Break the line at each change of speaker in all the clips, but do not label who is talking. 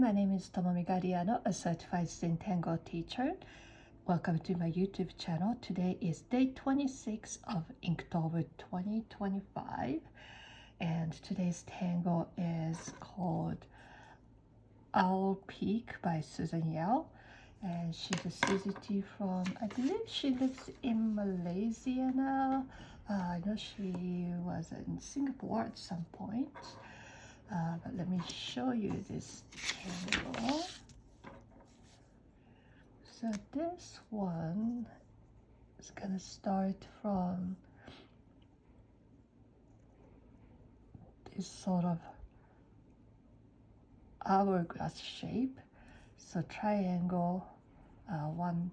my name is Tomomi Gariano, a certified Zentangle teacher. Welcome to my YouTube channel. Today is day 26 of Inktober 2025, and today's tangle is called Owlpeek by Susan Yeo, and she's a CZT from, I believe she lives in Malaysia now. I know she was in Singapore at some point. But let me show you this tangle. So this one is gonna start from this sort of hourglass shape. So triangle, one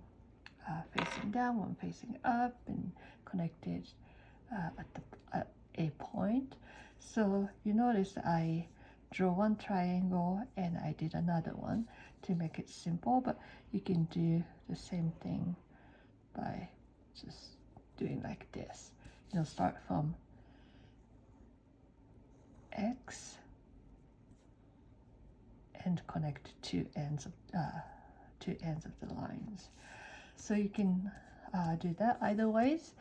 facing down, one facing up, and connected at a point. So you notice I drew one triangle and I did another one to make it simple, but you can do the same thing by just doing like this. Start from X and connect two ends of the lines. So you can do that either ways.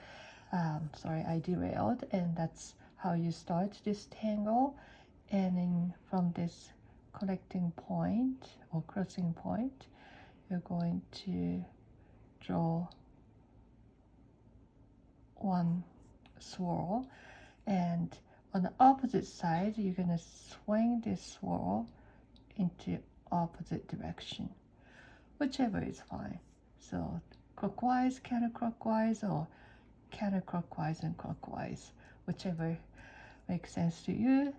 Sorry, I derailed, and that's how you start this tangle. And then from this connecting point or crossing point, you're going to draw one swirl, and on the opposite side you're going to swing this swirl into opposite direction, whichever is fine. So clockwise, counterclockwise, or counterclockwise and clockwise, whichever makes sense to you.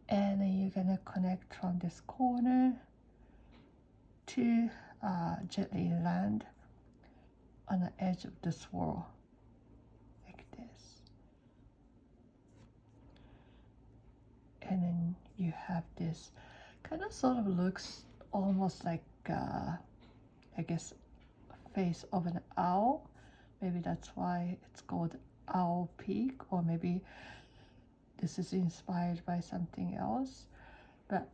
And then you're gonna connect from this corner to gently land on the edge of the swirl like this. And then you have this kind of sort of looks almost like I guess face of an owl. Maybe that's why it's called Owlpeek, or maybe this is inspired by something else. But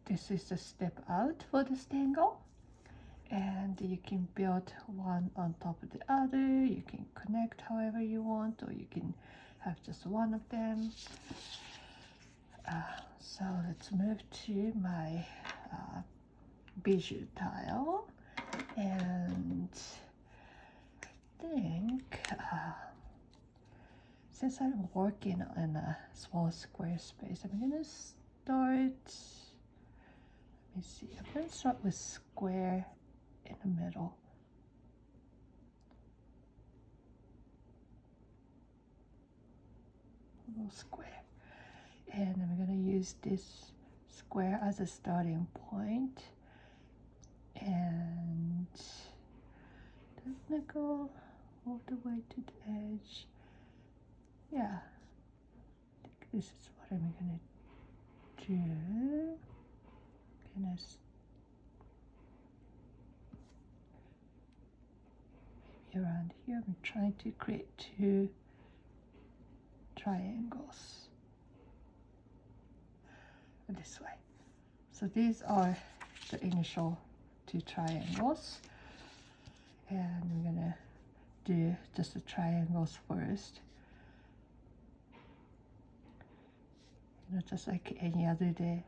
this is the step out for this tangle, and you can build one on top of the other. You can connect however you want, or you can have just one of them. So let's move to my Bijou tile, and I think since I'm working in a small square space, I'm gonna start, let me see, I'm gonna start with square in the middle. A little square. And I'm gonna use this square as a starting point, and I'm gonna go all the way to the edge. Yeah, I think this is what I'm gonna do. Maybe around here, I'm trying to create two triangles this way. So these are the initial two triangles, and I'm gonna do just the triangles first. Just like any other day,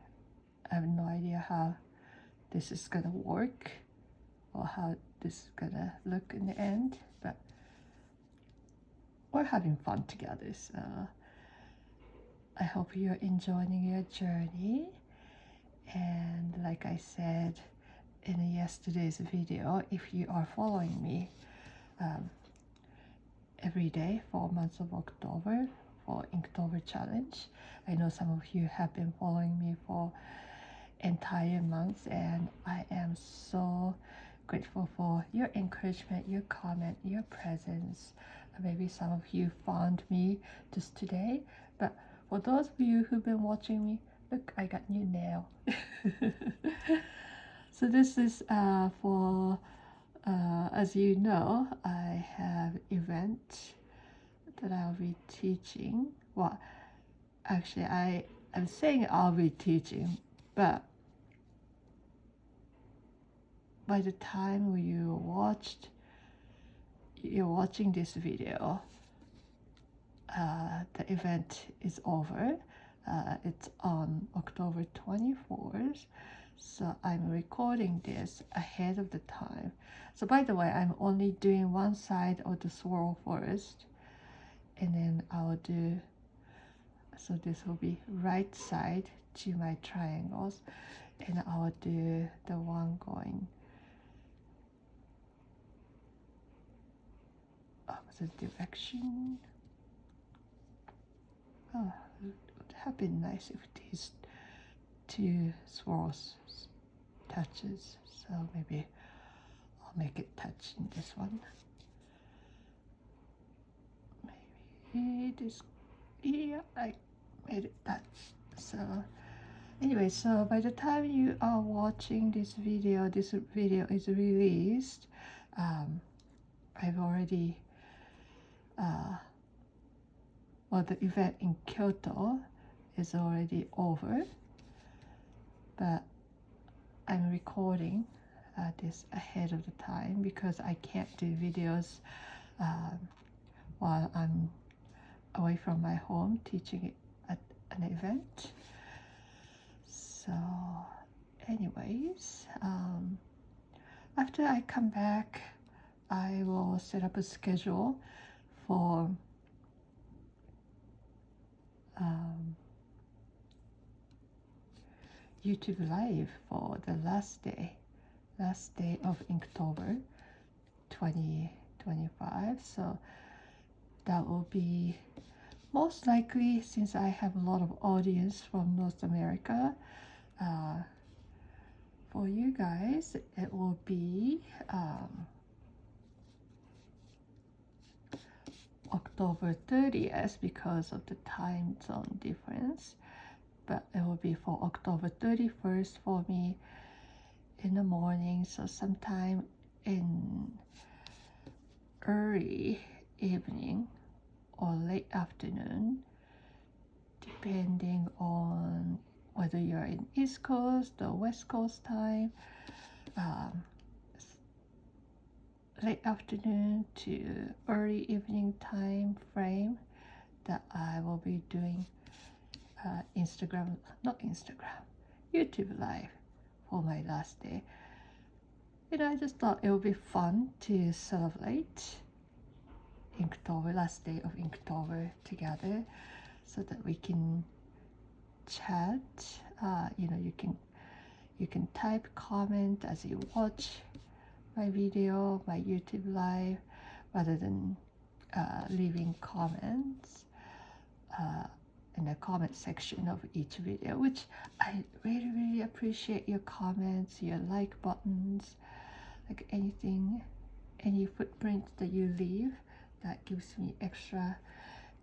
I have no idea how this is gonna work or how this is gonna look in the end, but we're having fun together, so I hope you're enjoying your journey. And like I said in yesterday's video, if you are following me every day for months of October for Inktober challenge, I know some of you have been following me for entire months, and I am so grateful for your encouragement, your comment, your presence. Maybe some of you found me just today, but for those of you who've been watching me, look, I got new nail. So this is for as you know, I have event that I'll be teaching. Well, actually I'm saying I'll be teaching, but by the time you're watching this video, the event is over. It's on October 24th, so I'm recording this ahead of the time. So by the way, I'm only doing one side of the swirl first, and then I'll do, so this will be right side to my triangles, and I'll do the one going opposite direction. Oh, it would have been nice if these two swirls touches, so maybe I'll make it touch in this one. Maybe this, yeah, I made it touch. So anyway, so by the time you are watching this video is released, I've already the event in Kyoto is already over, but I'm recording this ahead of the time because I can't do videos while I'm away from my home teaching it at an event. So anyways, after I come back, I will set up a schedule for YouTube live for the last day of Inktober 2025. So that will be most likely, since I have a lot of audience from North America, for you guys, it will be October 30th because of the time zone difference, but it will be for October 31st for me in the morning, so sometime in early evening or late afternoon, depending on whether you're in East Coast or West Coast time, late afternoon to early evening time frame, that I will be doing YouTube live for my last day. I just thought it would be fun to celebrate Inktober, last day of Inktober together, so that we can chat. You can type comment as you watch my video, my YouTube live, rather than leaving comments in the comment section of each video, which I really appreciate your comments, your like buttons, like anything, any footprint that you leave. That gives me extra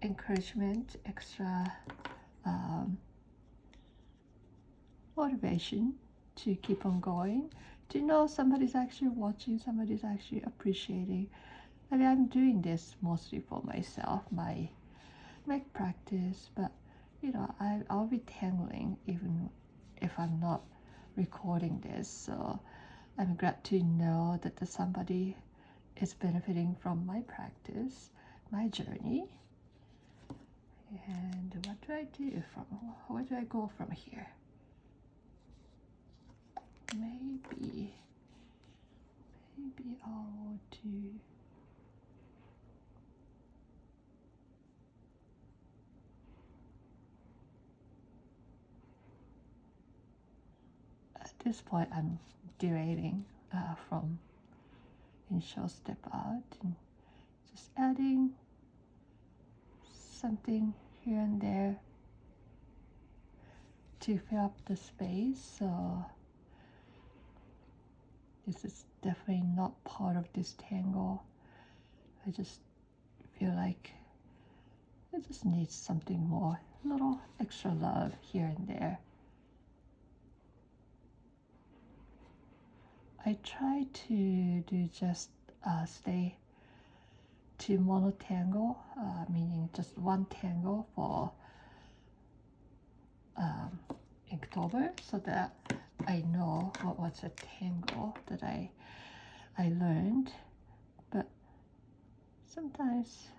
encouragement, extra motivation to keep on going, to know somebody's actually watching, somebody's actually appreciating. I mean, I'm doing this mostly for myself, my practice, but I'll be tangling even if I'm not recording this. So I'm glad to know that somebody is benefiting from my practice, my journey. And what do I do where do I go from here? Maybe I'll do at this point I'm derailing from initial step out and just adding something here and there to fill up the space. So this is definitely not part of this tangle. I just feel like it just needs something more, a little extra love here and there. I try to do just stay to monotangle, meaning just one tangle for Inktober, so that I know what was a tangle that I learned, but sometimes,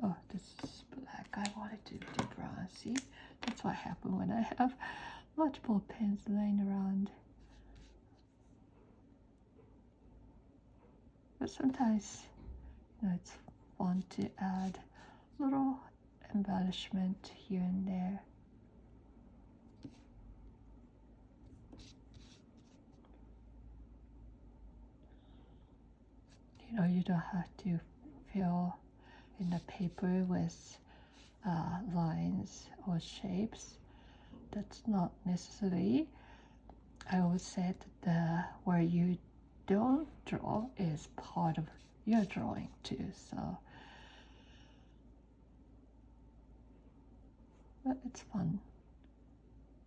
oh, this is black. I wanted to do brown. See, that's what happens when I have multiple pens laying around. But sometimes, it's fun to add little embellishment here and there. You don't have to fill in the paper with lines or shapes. That's not necessary. I always said that where you don't draw is part of your drawing too. So, but it's fun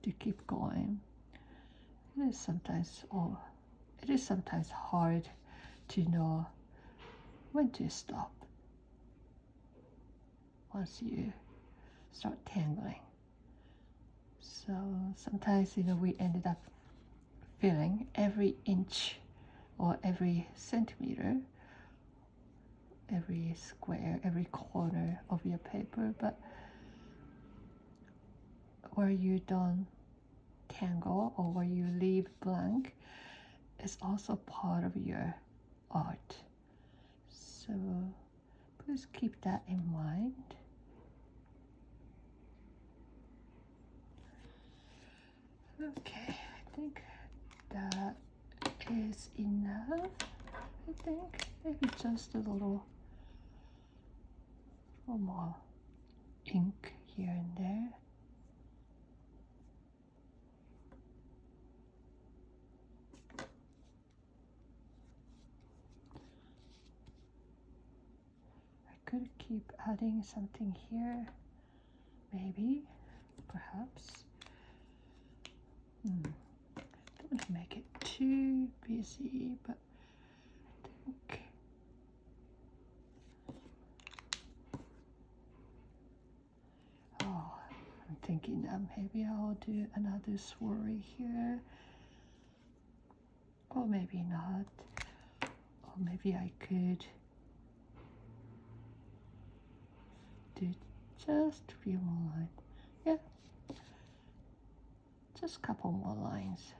to keep going. It is sometimes hard to know when to stop once you start tangling. So sometimes, we ended up filling every inch or every centimeter, every square, every corner of your paper, but where you don't tangle or where you leave blank is also part of your art. So please keep that in mind. Okay, I think that is enough. I think maybe just a little more ink here and there. I could keep adding something here, maybe, perhaps. Don't want to make it too busy, but I think I'm thinking that maybe I'll do another swirl here, or maybe not, or maybe I could do just a few more lines. Yeah, just a couple more lines.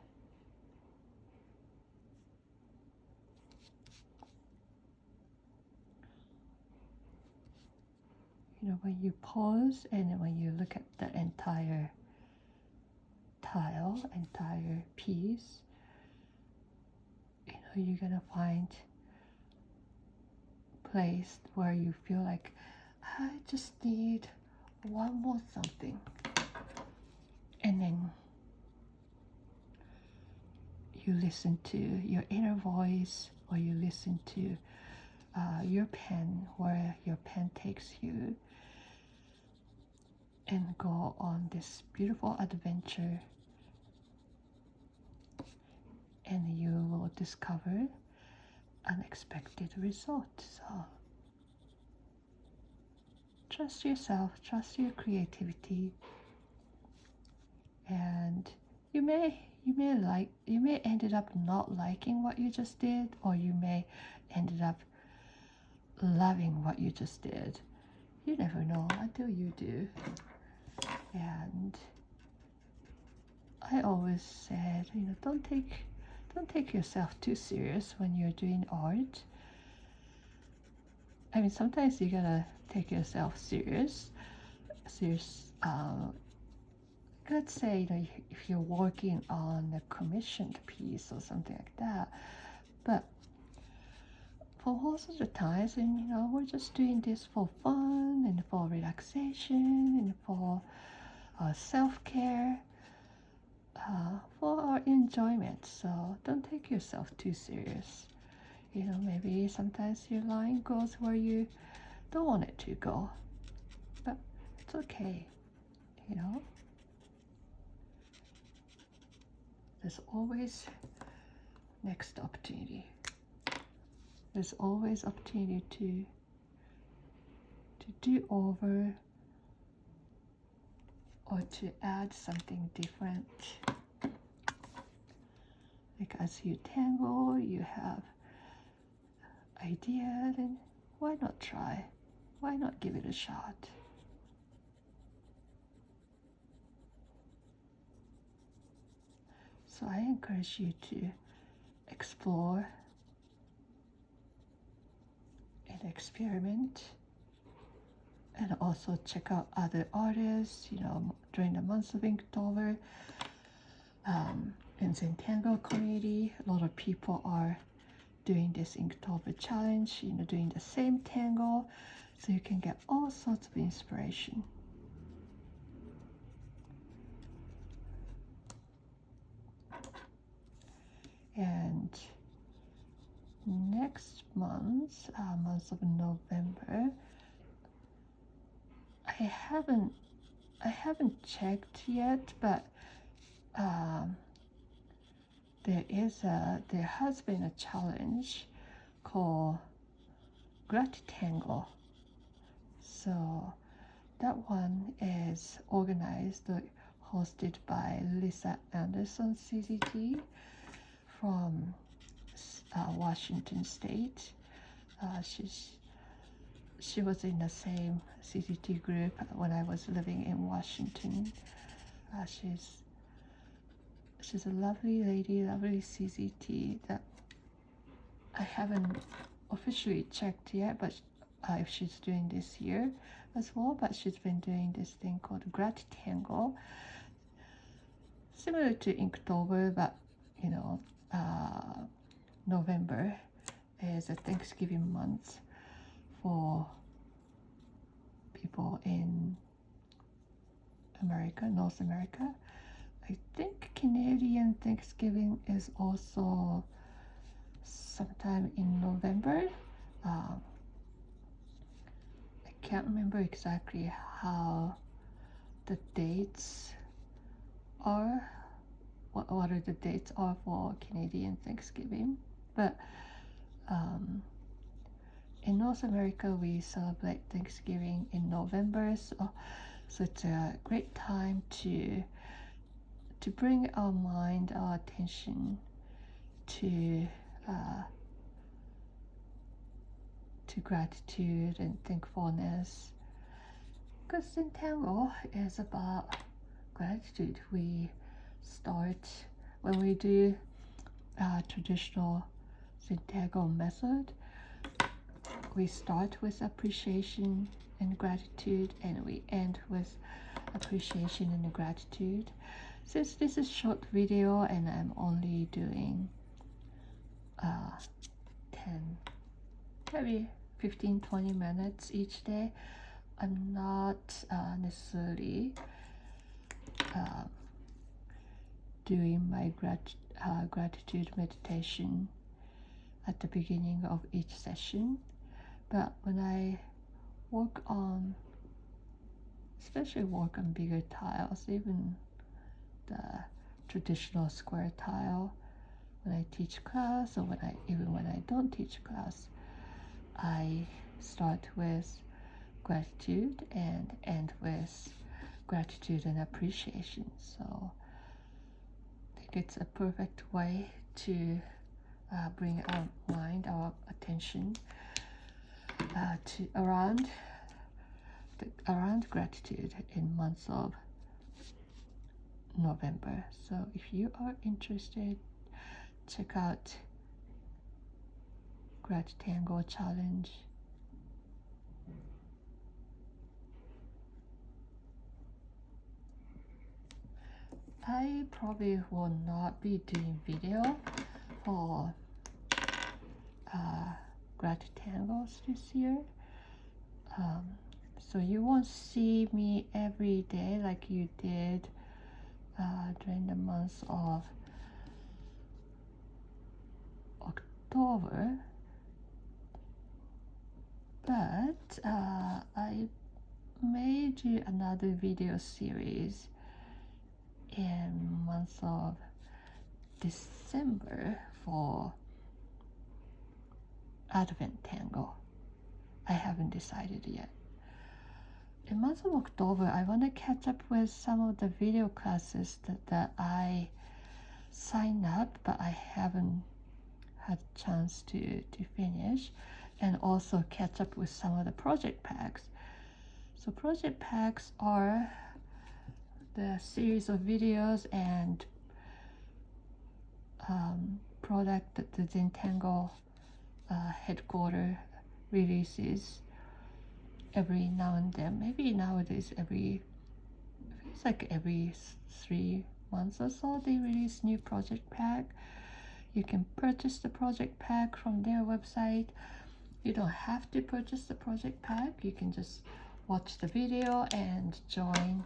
When you pause and then when you look at the entire tile, entire piece, you're gonna find a place where you feel like, I just need one more something. And then you listen to your inner voice, or you listen to your pen, where your pen takes you, and go on this beautiful adventure, and you will discover unexpected results. So trust yourself, trust your creativity, and you may ended up not liking what you just did, or you may ended up loving what you just did. You never know until you do. And I always said, don't take yourself too serious when you're doing art. I mean, sometimes you gotta take yourself serious. Let's say, if you're working on a commissioned piece or something like that. But for most of the times, and we're just doing this for fun and for relaxation and for self-care, for our enjoyment. So don't take yourself too serious. Maybe sometimes your line goes where you don't want it to go, but it's okay. There's always next opportunity. There's always opportunity to do over, or to add something different. Like as you tangle, you have idea, then why not try? Why not give it a shot? So I encourage you to explore and experiment, and also check out other artists, during the month of Inktober. In Zentangle community, a lot of people are doing this Inktober challenge, doing the same tangle, so you can get all sorts of inspiration. And next month, month of November, I haven't checked yet, but there has been a challenge called Grattangle. So that one is organized, hosted by Lisa Anderson CCT from Washington State. She was in the same CCT group when I was living in Washington. She's a lovely lady, lovely CCT that I haven't officially checked yet, but if she's doing this year as well. But she's been doing this thing called Grattangle, similar to Inktober, but November is a Thanksgiving month for people in America, North America. I think Canadian Thanksgiving is also sometime in November. I can't remember exactly how the dates are, what are the dates are for Canadian Thanksgiving, but in North America we celebrate Thanksgiving in November, so it's a great time to bring our mind, our attention to gratitude and thankfulness, because Zentangle is about gratitude. We start, when we do traditional Zentangle method, we start with appreciation and gratitude, and we end with appreciation and gratitude. Since this is a short video and I'm only doing 10, maybe 15-20 minutes each day, I'm not necessarily doing my gratitude meditation at the beginning of each session. But when I especially work on bigger tiles, even the traditional square tile, when I teach class, or even when I don't teach class, I start with gratitude and end with gratitude and appreciation. So I think it's a perfect way to bring our mind, our attention to around gratitude in months of November. So if you are interested, check out Grattangle challenge. I probably will not be doing video for Grattangles this year. So you won't see me every day like you did during the month of October, but I may do another video series in month of December for Advent Tangle. I haven't decided yet. In month of October, I want to catch up with some of the video classes that I sign up, but I haven't had a chance to finish, and also catch up with some of the project packs. So project packs are the series of videos and product that the Zentangle headquarter releases every now and then. Maybe nowadays it's like every 3 months or so they release new project pack. You can purchase the project pack from their website. You don't have to purchase the project pack. You can just watch the video and join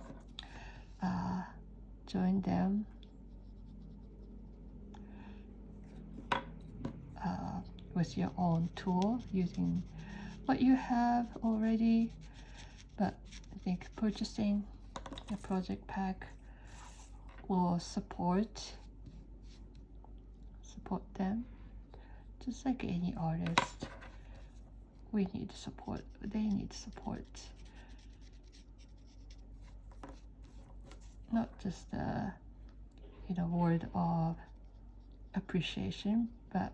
them with your own tool using what you have already. But I think purchasing a project pack will support them, just like any artist. We need support, they need support, not just a word of appreciation, but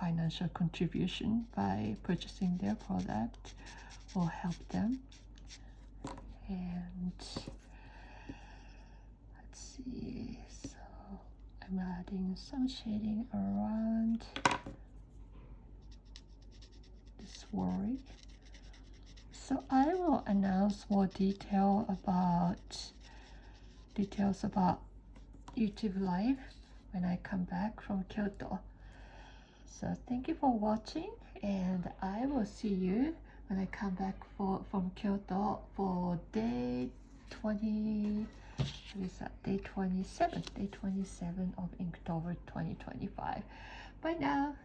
financial contribution by purchasing their product will help them. And let's see, so I'm adding some shading around this worry. So I will announce more details about YouTube Live when I come back from Kyoto. So thank you for watching, and I will see you when I come back from Kyoto for day 27 of Inktober 2025. Bye now.